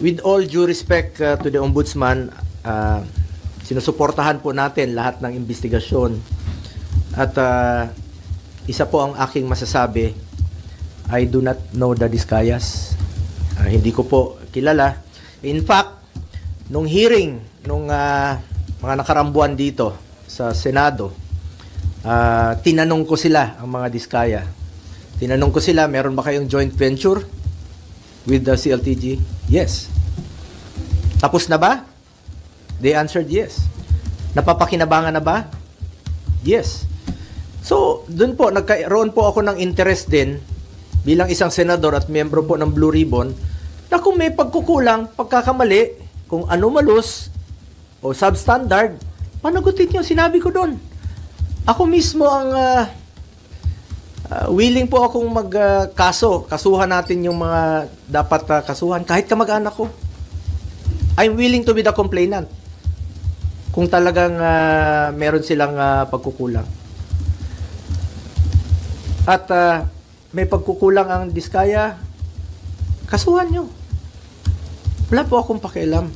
with all due respect to the Ombudsman, sinusuportahan po natin lahat ng investigasyon. At isa po ang aking masasabi, I do not know the Discayas. Hindi ko po kilala. In fact, nung hearing, nung mga nakarambuan dito sa Senado, tinanong ko sila, ang mga Diskaya. Tinanong ko sila, meron ba kayong joint venture with the CLTG? Yes. Tapos na ba? They answered yes. Napapakinabangan na ba? Yes. So, dun po, nagkaroon po ako ng interest din bilang isang senador at miyembro po ng Blue Ribbon na kung may pagkukulang, pagkakamali, kung anomalous o substandard, panagutin nyo, sinabi ko doon. Ako mismo ang willing po akong magkaso. Kasuhan natin yung mga dapat kasuhan, kahit kamag-anak ko. I'm willing to be the complainant kung talagang meron silang pagkukulang. At may pagkukulang ang Diskaya, kasuhan nyo. Wala po akong pakialam.